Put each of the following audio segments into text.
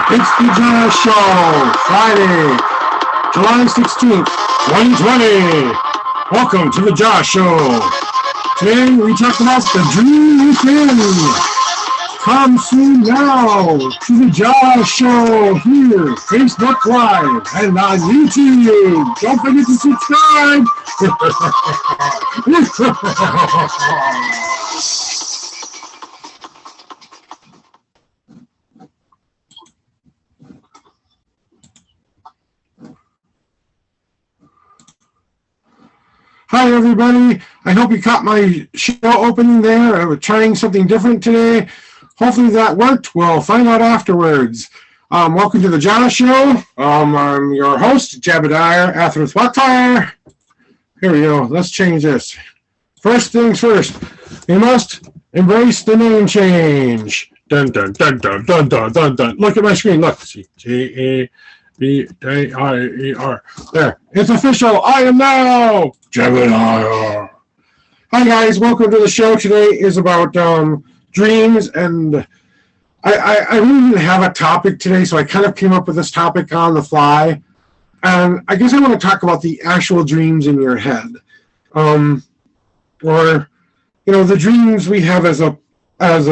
It's the J.A.W. Show, Friday, July 16th, 2020. Welcome to the J.A.W. Show. Today we talk about the dream within. Come soon now to the J.A.W. Show here, Facebook Live, and on YouTube. Don't forget to subscribe. Hi everybody, I hope you caught my show opening there. I was trying something different today. Hopefully that worked. We'll find out afterwards. Welcome to the J.A.W. Show. I'm your host, Jabadier, Astreth, Walkfire. Here we go, let's change this. First things first, we must embrace the name change. Dun dun dun dun dun dun dun dun. Look at my screen, look. See, Jabadier. There, it's official. I am now Jabadier. Hi guys, welcome to the show. Today is about dreams, and I really didn't have a topic today, so I kind of came up with this topic on the fly. And I guess I want to talk about the actual dreams in your head, or the dreams we have as a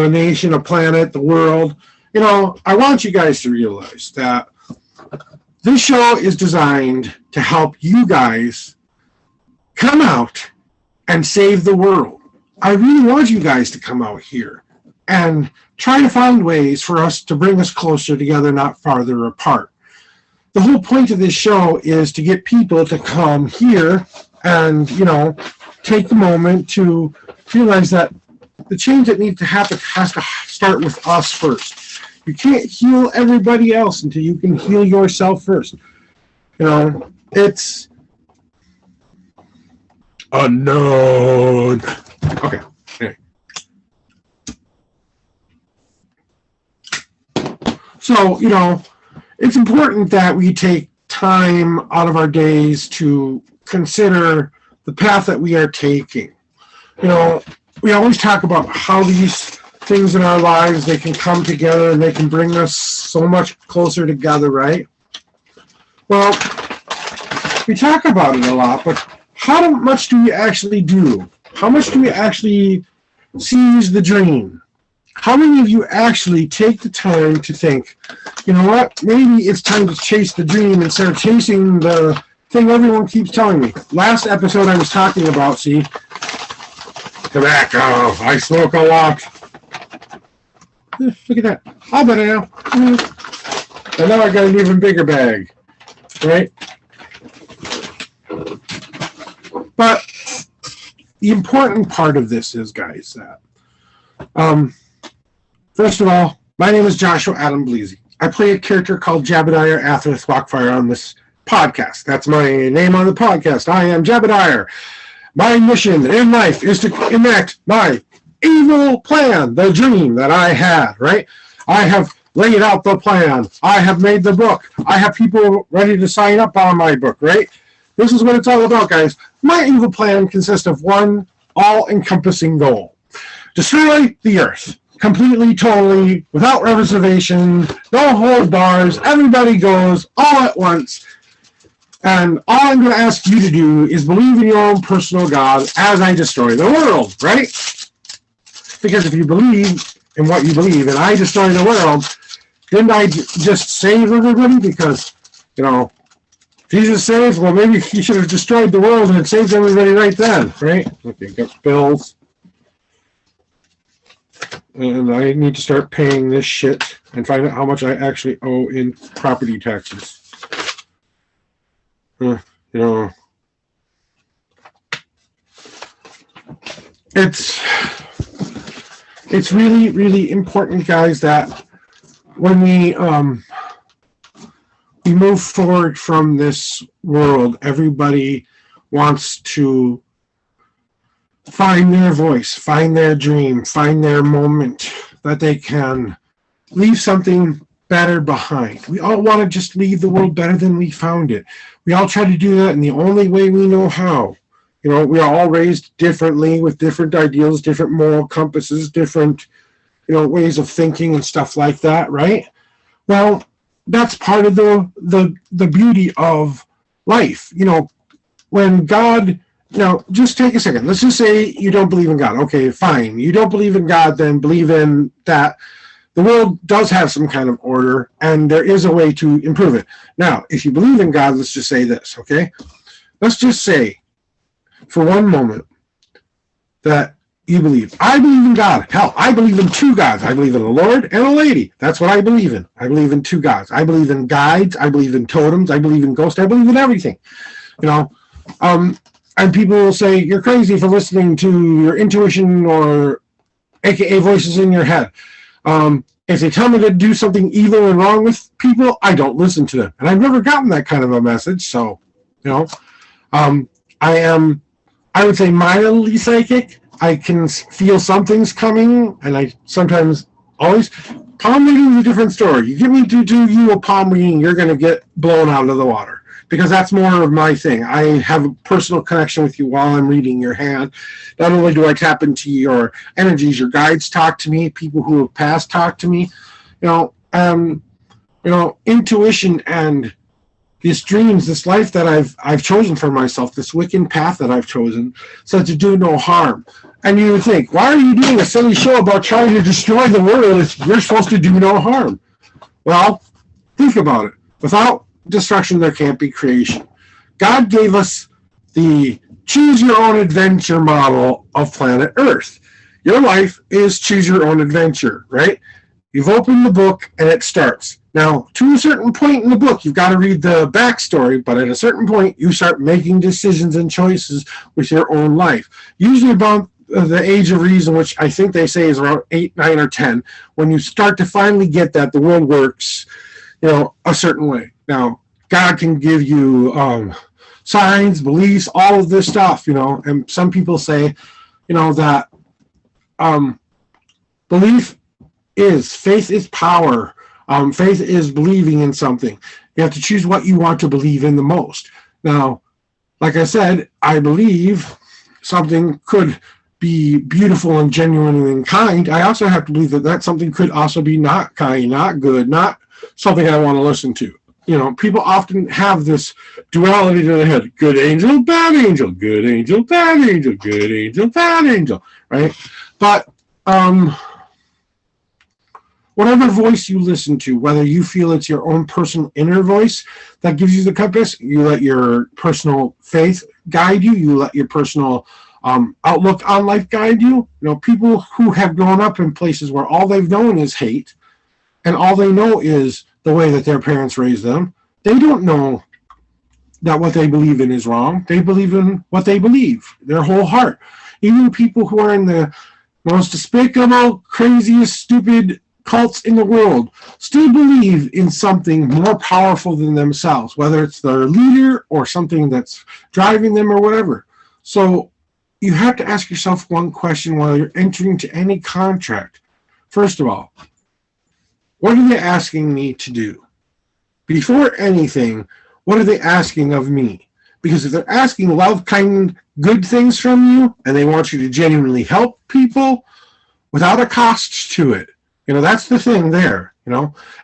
nation, a planet, the world. I want you guys to realize that this show is designed to help you guys come out and save the world. I really want you guys to come out here and try to find ways for us to bring us closer together, not farther apart. The whole point of this show is to get people to come here and, take the moment to realize that the change that needs to happen has to start with us first. You can't heal everybody else until you can heal yourself first. It's unknown. Okay. So, it's important that we take time out of our days to consider the path that we are taking. We always talk about how these things in our lives, they can come together and they can bring us so much closer together, right? Well, we talk about it a lot, but how much do we actually do? How much do we actually seize the dream? How many of you actually take the time to think, you know what, maybe it's time to chase the dream instead of chasing the thing everyone keeps telling me? Last episode I was talking about, tobacco. I smoke a lot. Look at that. How better now? And now I got an even bigger bag, right? But the important part of this is, guys, that first of all, my name is Joshua Adam Bleasy. I play a character called Jabadier Astreth Walkfire on this podcast. That's my name on the podcast. I am Jabadier. My mission in life is to enact my evil plan, the dream that I had, right? I have laid out the plan. I have made the book. I have people ready to sign up on my book, right? This is what it's all about, guys. My evil plan consists of one all-encompassing goal. Destroy the earth. Completely, totally, without reservation, no hold bars, everybody goes all at once. And all I'm going to ask you to do is believe in your own personal God as I destroy the world, right? Because if you believe in what you believe and I destroy the world, didn't I just save everybody? Because, Jesus saves, well, maybe he should have destroyed the world and it saved everybody right then, right? Okay, got bills. And I need to start paying this shit and find out how much I actually owe in property taxes. It's really, really important, guys, that when we move forward from this world, everybody wants to find their voice, find their dream, find their moment, that they can leave something better behind. We all want to just leave the world better than we found it. We all try to do that in the only way we know how. We are all raised differently with different ideals, different moral compasses, different, ways of thinking and stuff like that, right? Well, that's part of the beauty of life. When God, just take a second. Let's just say you don't believe in God. Okay, fine. You don't believe in God, then believe in that the world does have some kind of order and there is a way to improve it. Now, if you believe in God, let's just say this, okay? Let's just say for one moment that you believe. I believe in God. Hell, I believe in two gods. I believe in a Lord and a lady. That's what I believe in. I believe in two gods. I believe in guides. I believe in totems. I believe in ghosts. I believe in everything. And people will say, you're crazy for listening to your intuition or AKA voices in your head. If they tell me to do something evil and wrong with people, I don't listen to them. And I've never gotten that kind of a message. So, I would say mildly psychic. I can feel something's coming, and I sometimes always. Palm reading is a different story. You get me to do you a palm reading, you're going to get blown out of the water. Because that's more of my thing. I have a personal connection with you while I'm reading your hand. Not only do I tap into your energies, your guides talk to me, people who have passed talk to me. Intuition and these dreams, this life that I've chosen for myself, this Wiccan path that I've chosen, so to do no harm. And you would think, why are you doing a silly show about trying to destroy the world if you're supposed to do no harm? Well, think about it. Without destruction, there can't be creation. God gave us the choose your own adventure model of planet Earth. Your life is choose your own adventure, right? You've opened the book and it starts. Now, to a certain point in the book, you've got to read the backstory, but at a certain point, you start making decisions and choices with your own life. Usually about the age of reason, which I think they say is around 8, 9, or 10, when you start to finally get that the world works, a certain way. Now, God can give you signs, beliefs, all of this stuff, and some people say, that faith is power. Faith is believing in something. You have to choose what you want to believe in the most. Now, like I said, I believe something could be beautiful and genuine and kind. I also have to believe that something could also be not kind, not good, not something I want to listen to. People often have this duality in their head. Good angel, bad angel, good angel, bad angel, good angel, bad angel, right? But whatever voice you listen to, whether you feel it's your own personal inner voice that gives you the compass, you let your personal faith guide you, you let your personal outlook on life guide you. People who have grown up in places where all they've known is hate and all they know is the way that their parents raised them, they don't know that what they believe in is wrong. They believe in what they believe, their whole heart. Even people who are in the most despicable, craziest, stupid cults in the world still believe in something more powerful than themselves, whether it's their leader or something that's driving them or whatever. So you have to ask yourself one question while you're entering into any contract. First of all, what are they asking me to do? Before anything, what are they asking of me? Because if they're asking love, kind, good things from you, and they want you to genuinely help people without a cost to it, that's the thing there.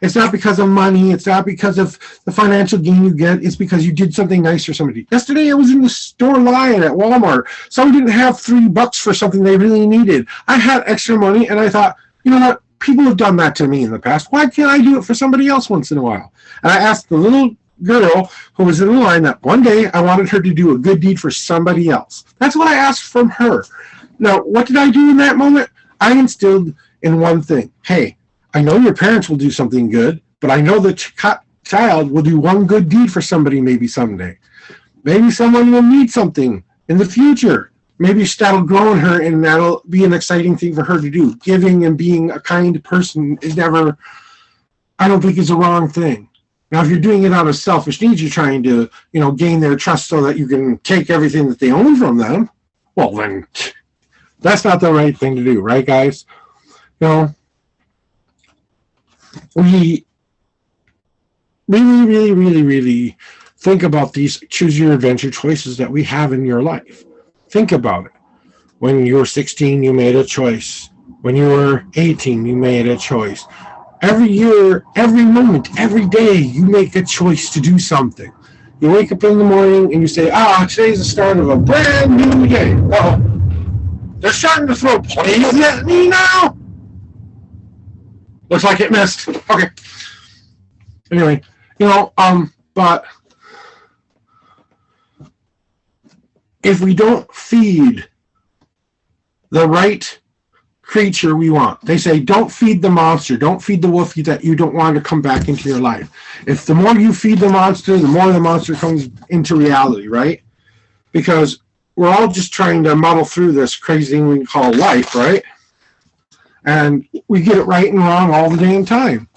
It's not because of money. It's not because of the financial gain you get. It's because you did something nice for somebody. Yesterday, I was in the store line at Walmart. Someone didn't have $3 for something they really needed. I had extra money, and I thought, you know what? People have done that to me in the past. Why can't I do it for somebody else once in a while? And I asked the little girl who was in the line that one day I wanted her to do a good deed for somebody else. That's what I asked from her. Now, what did I do in that moment? I instilled in one thing. Hey, I know your parents will do something good, but I know the child will do one good deed for somebody maybe someday. Maybe someone will need something in the future. Maybe that'll grow in her and that'll be an exciting thing for her to do. Giving and being a kind person is never, I don't think is a wrong thing. Now, if you're doing it out of selfish needs, you're trying to, gain their trust so that you can take everything that they own from them. Well, then that's not the right thing to do, right, guys? We really think about these choose your adventure choices that we have in your life. Think about it. When you were 16, you made a choice. When you were 18, you made a choice. Every year, every moment, every day, you make a choice to do something. You wake up in the morning and you say, today's the start of a brand new day. Well, they're starting to throw planes at me now. Looks like it missed. Okay. Anyway, but if we don't feed the right creature we want, they say don't feed the monster, don't feed the wolf that you don't want to come back into your life. If the more you feed the monster, the more the monster comes into reality, right? Because we're all just trying to muddle through this crazy thing we call life, right? And we get it right and wrong all the damn time.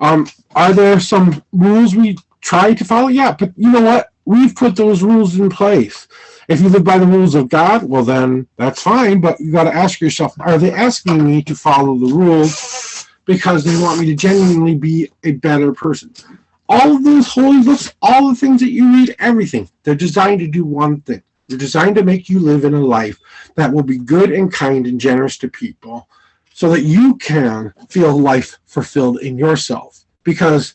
Are there some rules we try to follow? Yeah, but you know what? We've put those rules in place. If you live by the rules of God, well then that's fine, but you got to ask yourself, are they asking me to follow the rules because they want me to genuinely be a better person? All of those holy books, all the things that you read, everything, they're designed to do one thing. They're designed to make you live in a life that will be good and kind and generous to people so that you can feel life fulfilled in yourself. Because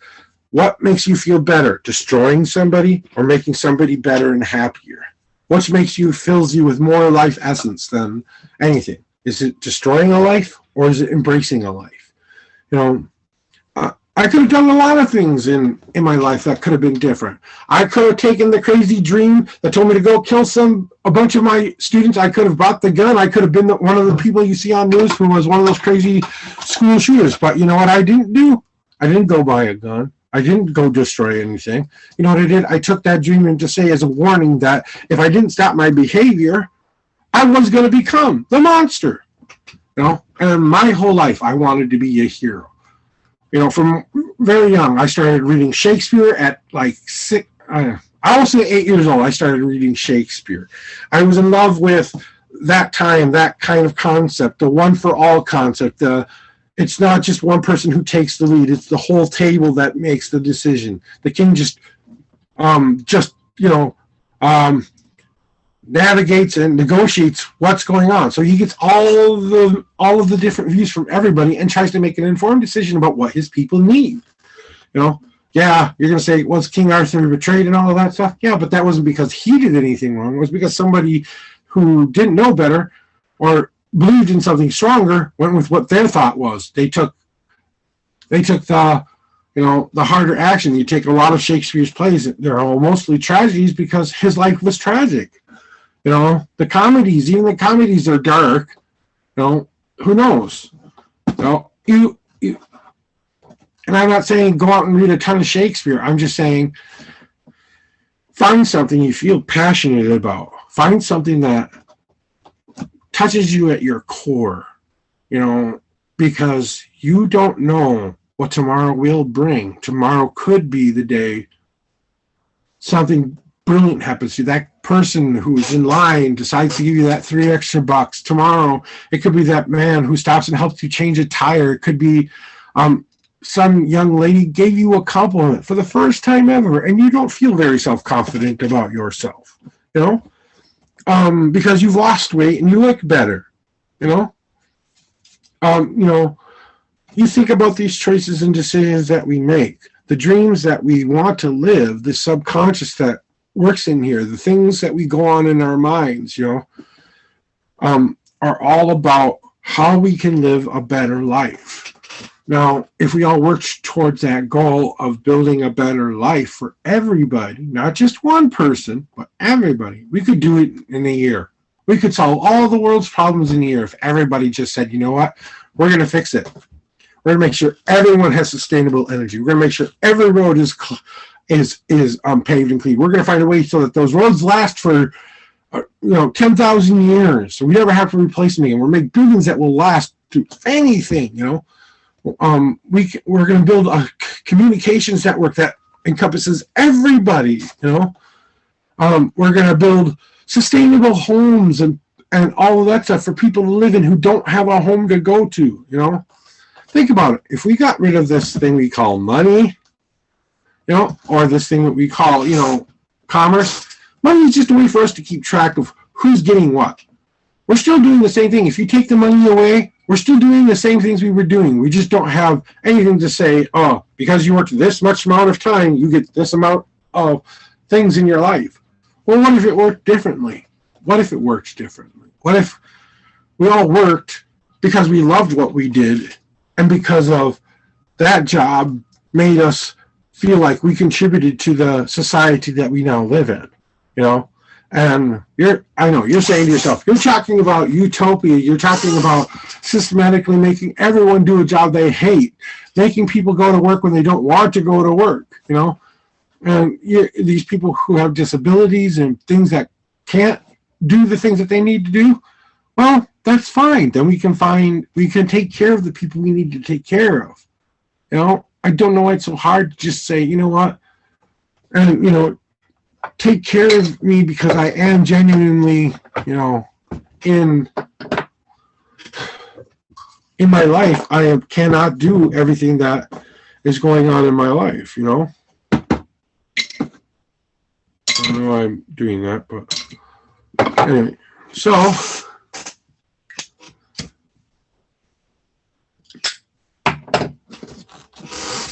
what makes you feel better? Destroying somebody or making somebody better and happier? What makes you, fills you with more life essence than anything? Is it destroying a life or is it embracing a life? I could have done a lot of things in my life that could have been different. I could have taken the crazy dream that told me to go kill a bunch of my students. I could have bought the gun. I could have been one of the people you see on news who was one of those crazy school shooters. But you know what I didn't do? I didn't go buy a gun. I didn't go destroy anything. You know what I did? I took that dream and to say as a warning that if I didn't stop my behavior, I was going to become the monster. And my whole life I wanted to be a hero. From very young, I started reading Shakespeare at like 6. I will say 8 years old. I started reading Shakespeare. I was in love with that time, that kind of concept, the one for all concept. It's not just one person who takes the lead; it's the whole table that makes the decision. The king just navigates and negotiates what's going on. So he gets all of the different views from everybody and tries to make an informed decision about what his people need. Yeah, you're going to say, was King Arthur betrayed and all of that stuff? Yeah, but that wasn't because he did anything wrong. It was because somebody who didn't know better or believed in something stronger went with what their thought was. They took the harder action. You take a lot of Shakespeare's plays, they're all mostly tragedies because his life was tragic. The comedies, even the comedies are dark. Who knows? And I'm not saying go out and read a ton of Shakespeare. I'm just saying find something you feel passionate about. Find something that touches you at your core, because you don't know what tomorrow will bring. Tomorrow could be the day something brilliant happens to you. That person who's in line decides to give you that $3 extra. Tomorrow, it could be that man who stops and helps you change a tire. It could be some young lady gave you a compliment for the first time ever, and you don't feel very self-confident about yourself, because you've lost weight and you look better, you think about these choices and decisions that we make, the dreams that we want to live, the subconscious that works in here, the things that we go on in our minds, are all about how we can live a better life. Now, if we all work towards that goal of building a better life for everybody, not just one person, but everybody, we could do it in a year. We could solve all the world's problems in a year if everybody just said, you know what, we're going to fix it. We're going to make sure everyone has sustainable energy. We're going to make sure every road is paved and clean. We're going to find a way so that those roads last for 10,000 years, so we never have to replace them again. We're going to make buildings that will last to anything. We're going to build a communications network that encompasses everybody. We're going to build sustainable homes and all of that stuff for people to live in who don't have a home to go to. Think about it. If we got rid of this thing we call money, or this thing that we call, commerce, money is just a way for us to keep track of who's getting what. We're still doing the same thing. If you take the money away, we're still doing the same things we were doing. We just don't have anything to say, oh, because you worked this much amount of time, you get this amount of things in your life. Well, what if it worked differently? What if it worked differently? What if we all worked because we loved what we did, and because of that job made us feel like we contributed to the society that we now live in, you know? And I know you're saying to yourself, you're talking about utopia, you're talking about systematically making everyone do a job they hate, making people go to work when they don't want to go to work, you know? And these people who have disabilities and things that can't do the things that they need to do, well, that's fine. Then we can take care of the people we need to take care of. You know, I don't know why it's so hard to just say, you know what, and, you know, take care of me because I am genuinely, you know, in my life, I cannot do everything that is going on in my life, you know. I don't know why I'm doing that, but anyway, so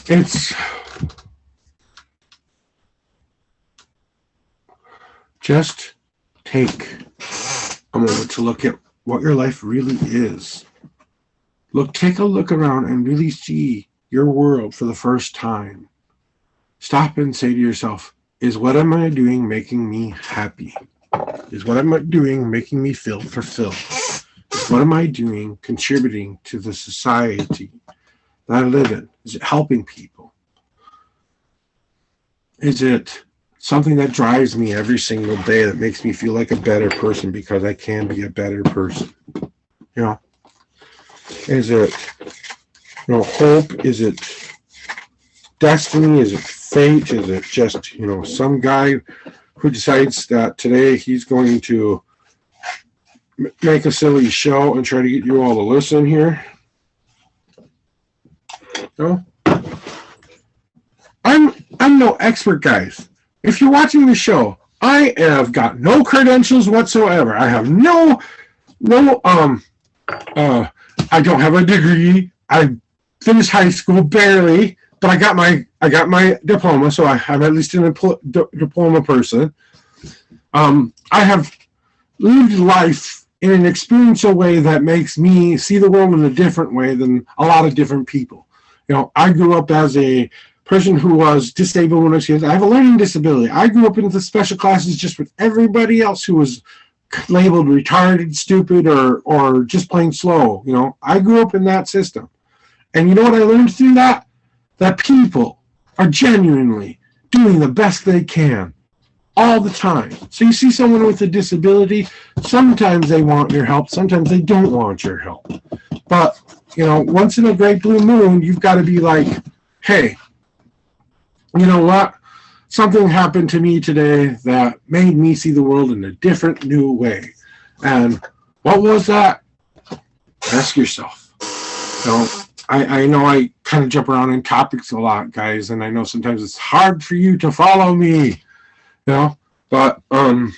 it's just take a moment to look at what your life really is. Take a look around and really see your world for the first time. Stop and say to yourself, is what am I doing making me happy? Is what am I doing making me feel fulfilled? Is what am I doing contributing to the society that I live in? Is it helping people? Is it something that drives me every single day, that makes me feel like a better person because I can be a better person? You know? Is it, you know, hope? Is it destiny? Is it fate? Is it just, you know, some guy who decides that today he's going to make a silly show and try to get you all to listen here? No? I'm no expert, guys. If you're watching the show, I have got no credentials whatsoever. I have I don't have a degree. I finished high school barely, but I got my diploma, so I'm at least a diploma person. I have lived life in an experiential way that makes me see the world in a different way than a lot of different people. You know, I grew up as a person who was disabled when I was a kid. I have a learning disability. I grew up in the special classes just with everybody else who was labeled retarded, stupid, or just plain slow. You know, I grew up in that system. And you know what I learned through that? That people are genuinely doing the best they can all the time. So you see someone with a disability, sometimes they want your help, sometimes they don't want your help. But, you know, once in a great blue moon, you've got to be like, hey, you know what? Something happened to me today that made me see the world in a different, new way. And what was that? Ask yourself. You know, I know I kind of jump around in topics a lot, guys, and I know sometimes it's hard for you to follow me, you know, but I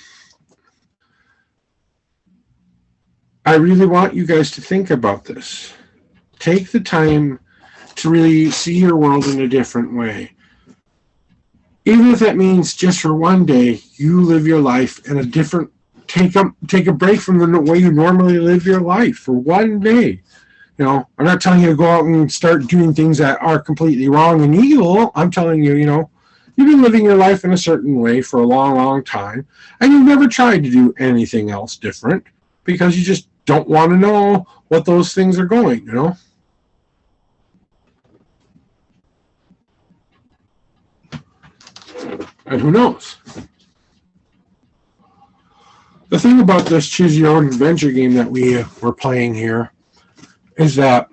really want you guys to think about this. Take the time to really see your world in a different way. Even if that means just for one day, you live your life in a different, take a break from the way you normally live your life for one day. You know, I'm not telling you to go out and start doing things that are completely wrong and evil. I'm telling you, you know, you've been living your life in a certain way for a long, long time, and you've never tried to do anything else different because you just don't want to know what those things are going, you know? And who knows? The thing about this Choose Your Own Adventure game that we were playing here is that,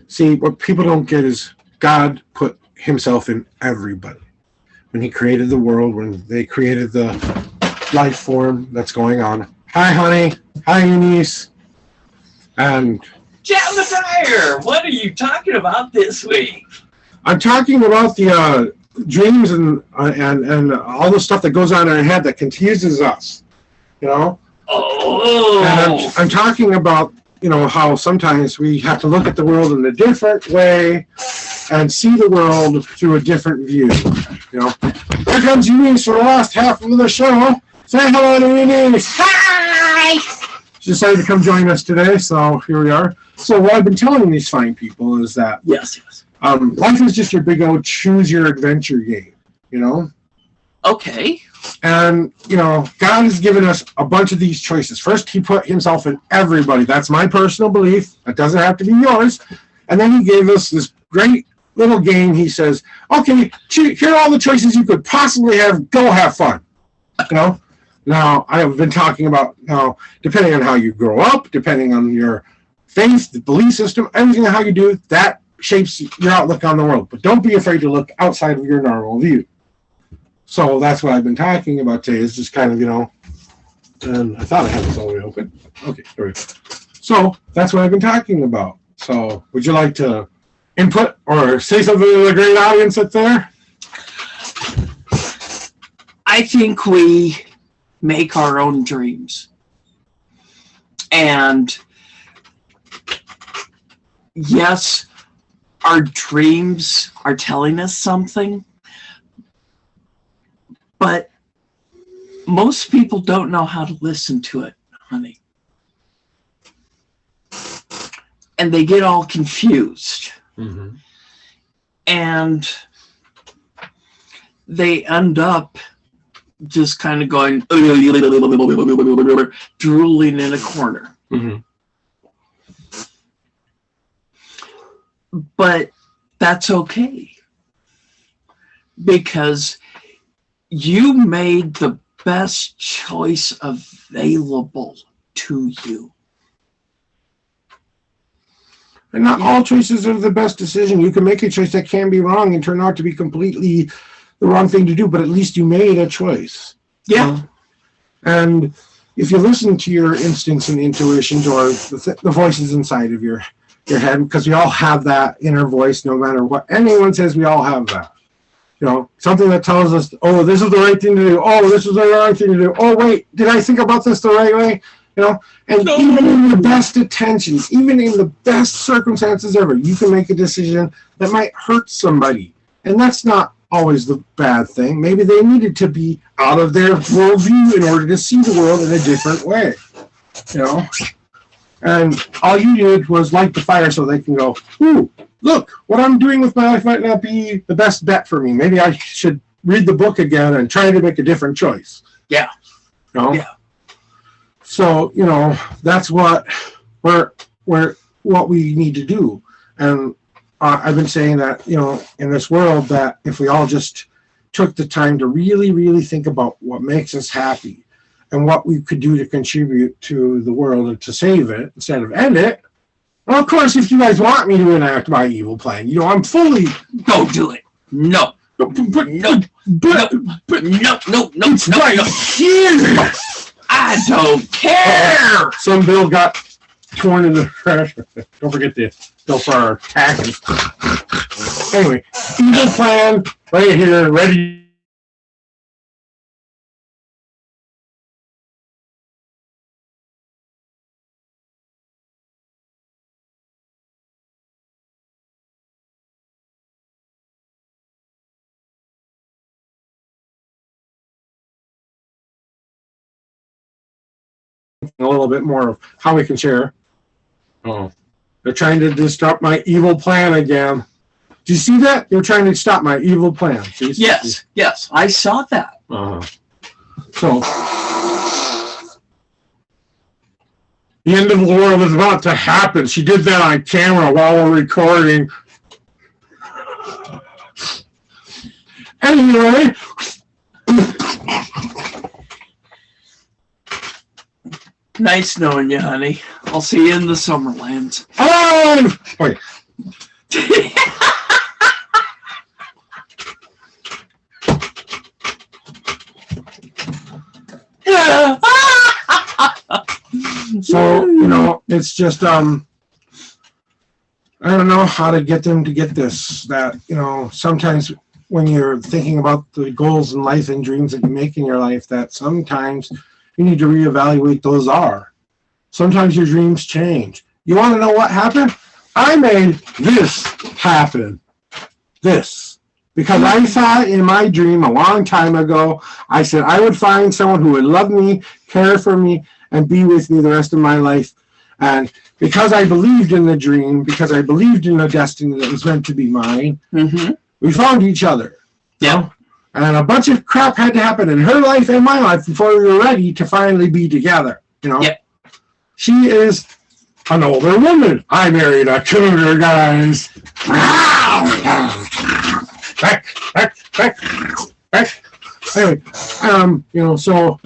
see, what people don't get is God put himself in everybody. When he created the world, when they created the life form that's going on. Hi, honey. Hi, Eunice. And Jabadier, what are you talking about this week? I'm talking about the dreams and all the stuff that goes on in our head that confuses us, you know? Oh. And I'm talking about, how sometimes we have to look at the world in a different way and see the world through a different view. Here comes Eunice for the last half of the show. Say hello to Eunice. Hi! She decided to come join us today, so here we are. So what I've been telling these fine people is that Yes. life is just your big old choose your adventure game, Okay. And, God has given us a bunch of these choices. First, he put himself in everybody. That's my personal belief. That doesn't have to be yours. And then he gave us this great little game. He says, okay, here are all the choices you could possibly have. Go have fun. Now, I have been talking about, depending on how you grow up, depending on your faith, the belief system, everything how you do, that shapes your outlook on the world. But don't be afraid to look outside of your normal view. So that's what I've been talking about today, is just kind of, and I thought I had this all the way open. Okay, there we go. So that's what I've been talking about. So would you like to input or say something to the great audience up there? I think we make our own dreams. And yes, our dreams are telling us something, but most people don't know how to listen to it, honey. And they get all confused. Mm-hmm. And they end up just kind of going, drooling in a corner. Mm-hmm. But that's okay, because you made the best choice available to you. And not all choices are the best decision. You can make a choice that can be wrong and turn out to be completely the wrong thing to do, but at least you made a choice. Yeah. And if you listen to your instincts and intuitions, or the voices inside of your head, because we all have that inner voice, no matter what anyone says, we all have that. Something that tells us, oh, this is the right thing to do. Oh, this is the wrong thing to do. Oh, wait, did I think about this the right way? And No. Even in the best intentions, even in the best circumstances ever, you can make a decision that might hurt somebody. And that's not always the bad thing. Maybe they needed to be out of their worldview in order to see the world in a different way. And all you did was light the fire so they can go, ooh, look, what I'm doing with my life might not be the best bet for me. Maybe I should read the book again and try to make a different choice. Yeah. Yeah. So, that's what we need to do. And I've been saying that, in this world, that if we all just took the time to really, really think about what makes us happy and what we could do to contribute to the world and to save it instead of end it. Well, of course, if you guys want me to enact my evil plan, I'm fully... Don't do it. No. But, No. No. it's right here. I don't care. Some bill got torn in the trash. Don't forget the bill for our taxes. Anyway, evil plan right here, ready. A little bit more of how we can share. Oh, they're trying to disrupt my evil plan again. Do you see that? They're trying to stop my evil plan. See? Yes, I saw that. So, the end of the world is about to happen. She did that on camera while we're recording. Anyway. Nice knowing you, honey. I'll see you in the Summerlands. Oh! Wait. So, it's just, I don't know how to get them to get this, that, sometimes when you're thinking about the goals in life and dreams that you make in your life, that sometimes you need to reevaluate those are. Sometimes your dreams change. You want to know what happened? I made this happen. This. Because I thought in my dream a long time ago, I said I would find someone who would love me, care for me, and be with me the rest of my life. And because I believed in the dream, because I believed in the destiny that was meant to be mine, we found each other. Yeah. And a bunch of crap had to happen in her life and my life before we were ready to finally be together. Yeah. She is an older woman. I married a cougar, guys. Anyway, so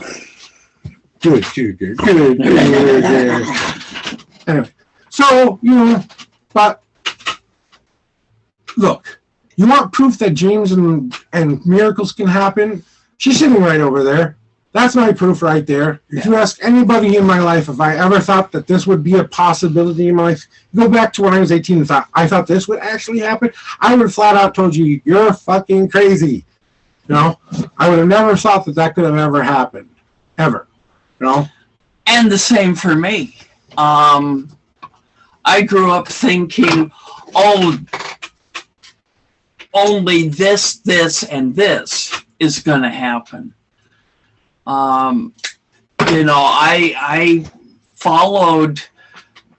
good. Anyway, so but look, you want proof that dreams and miracles can happen? She's sitting right over there. That's my proof right there. If you ask anybody in my life if I ever thought that this would be a possibility in my life, go back to when I was 18 and I thought this would actually happen, I would have flat out told you, you're fucking crazy. I would have never thought that could have ever happened. Ever. And the same for me. I grew up thinking, only this, and this is going to happen. I followed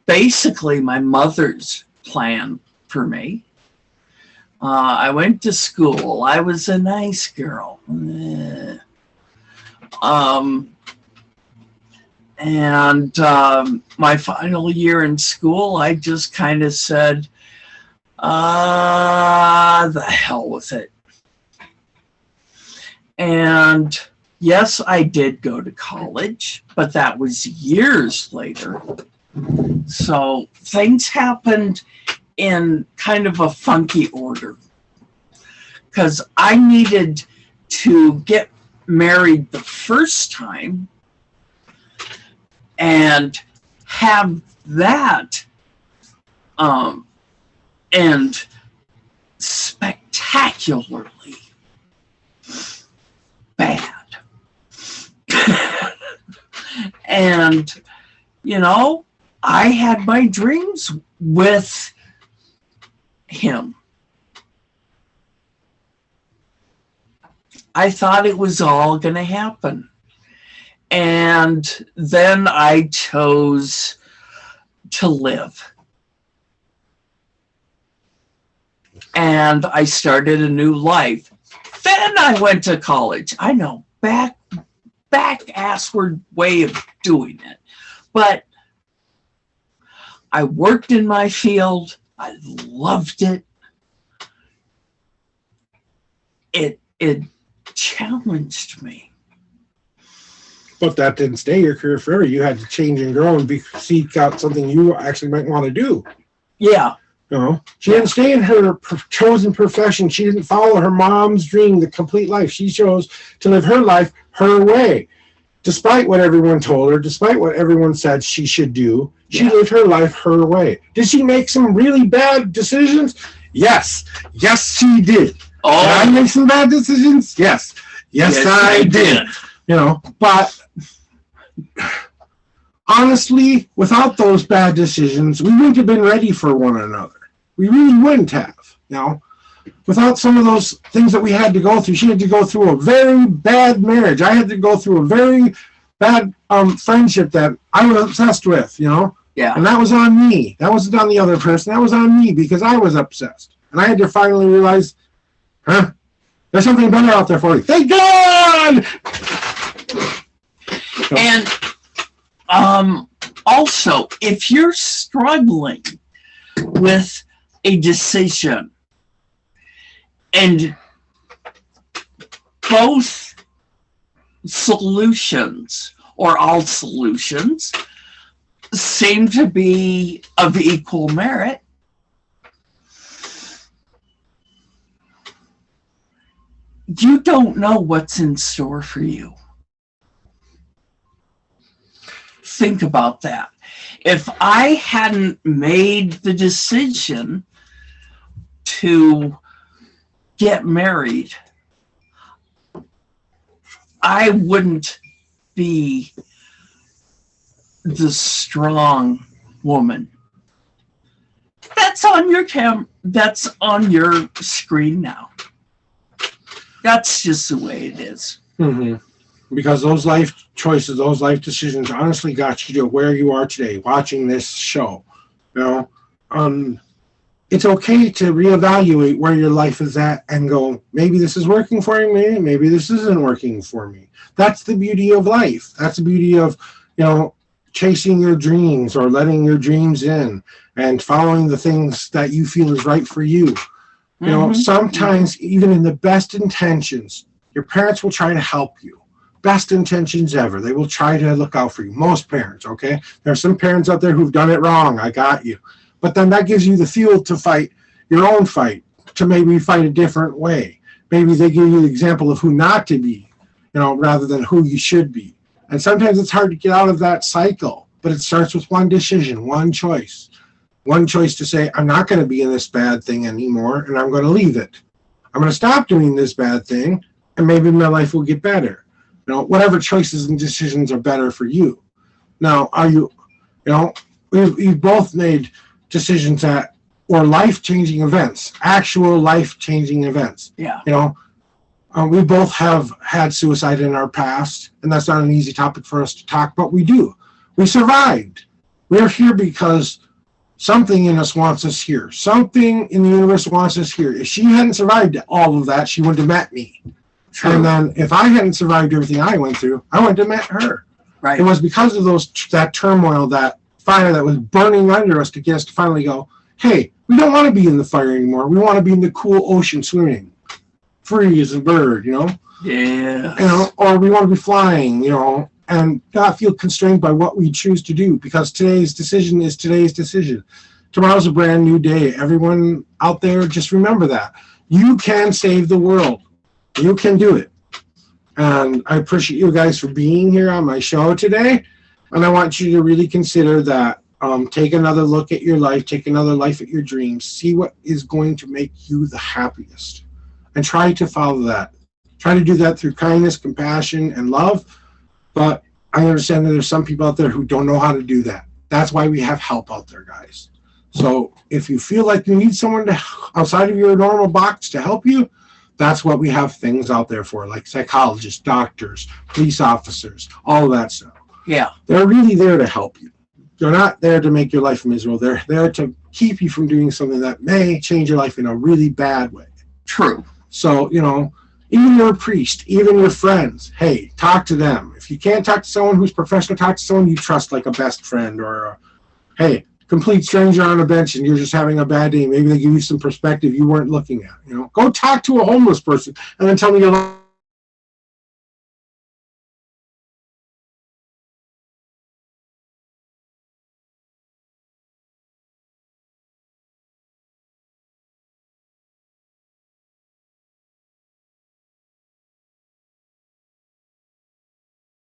basically my mother's plan for me. I went to school. I was a nice girl. And my final year in school, I just kind of said, the hell with it. And yes, I did go to college, but that was years later. So things happened in kind of a funky order because I needed to get married the first time and have that end spectacularly bad. And I had my dreams with him. I thought it was all going to happen. And then I chose to live. And I started a new life. Then I went to college. I know, back assward way of doing it. But I worked in my field. I loved it. It challenged me. But that didn't stay your career forever. You had to change and grow and seek out something you actually might want to do. Yeah. She didn't stay in her chosen profession. She didn't follow her mom's dream, the complete life. She chose to live her life her way. Despite what everyone told her, despite what everyone said she should do, she lived her life her way. Did she make some really bad decisions? Yes. Yes, she did. Oh. Did I make some bad decisions? Yes. Yes, I did. But honestly, without those bad decisions, we wouldn't have been ready for one another. We really wouldn't have. Without some of those things that we had to go through, she had to go through a very bad marriage. I had to go through a very bad friendship that I was obsessed with, Yeah. And that was on me. That wasn't on the other person. That was on me because I was obsessed. And I had to finally realize, there's something better out there for you. Thank God! And also, if you're struggling with a decision and both solutions or all solutions seem to be of equal merit, you don't know what's in store for you. Think about that. If I hadn't made the decision to get married, I wouldn't be the strong woman. That's on your that's on your screen now. That's just the way it is. Mm-hmm. Because those life choices, those life decisions honestly got you to where you are today, watching this show. You know, it's okay to reevaluate where your life is at and go, maybe this is working for me, maybe this isn't working for me. That's the beauty of life. That's the beauty of, you know, chasing your dreams or letting your dreams in and following the things that you feel is right for you. You know, sometimes even in the best intentions, your parents will try to help you. Best intentions ever. They will try to look out for you. Most parents, okay? There are some parents out there who've done it wrong. I got you. But then that gives you the fuel to fight your own fight, to maybe fight a different way. Maybe they give you the example of who not to be, you know, rather than who you should be. And sometimes it's hard to get out of that cycle, but it starts with one decision, one choice. One choice to say, I'm not going to be in this bad thing anymore, and I'm going to leave it. I'm going to stop doing this bad thing, and maybe my life will get better. You know, whatever choices and decisions are better for you. Now, are you, you know, we've both made decisions that were life-changing events, actual life-changing events. Yeah. You know, we both have had suicide in our past, and that's not an easy topic for us to talk, but we do. We survived. We're here because something in us wants us here. Something in the universe wants us here. If she hadn't survived all of that, she wouldn't have met me. True. And then if I hadn't survived everything I went through, I wouldn't have met her. Right. It was because of that turmoil, that fire that was burning under us to get us to finally go, hey, we don't want to be in the fire anymore. We want to be in the cool ocean swimming, free as a bird, you know? Yeah. You know, or we want to be flying, you know, and not feel constrained by what we choose to do, because today's decision is today's decision. Tomorrow's a brand new day. Everyone out there, just remember that. You can save the world. You can do it. And I appreciate you guys for being here on my show today. And I want you to really consider that. Take another look at your life. Take another life at your dreams. See what is going to make you the happiest. And try to follow that. Try to do that through kindness, compassion, and love. But I understand that there's some people out there who don't know how to do that. That's why we have help out there, guys. So if you feel like you need someone to outside of your normal box to help you, that's what we have things out there for, like psychologists, doctors, police officers, all of that stuff. Yeah. They're really there to help you. They're not there to make your life miserable. They're there to keep you from doing something that may change your life in a really bad way. True. So, you know, even your priest, even your friends, hey, talk to them. If you can't talk to someone who's professional, talk to someone you trust, like a best friend, or hey, complete stranger on a bench and you're just having a bad day. Maybe they give you some perspective you weren't looking at. You know, go talk to a homeless person and then tell me your life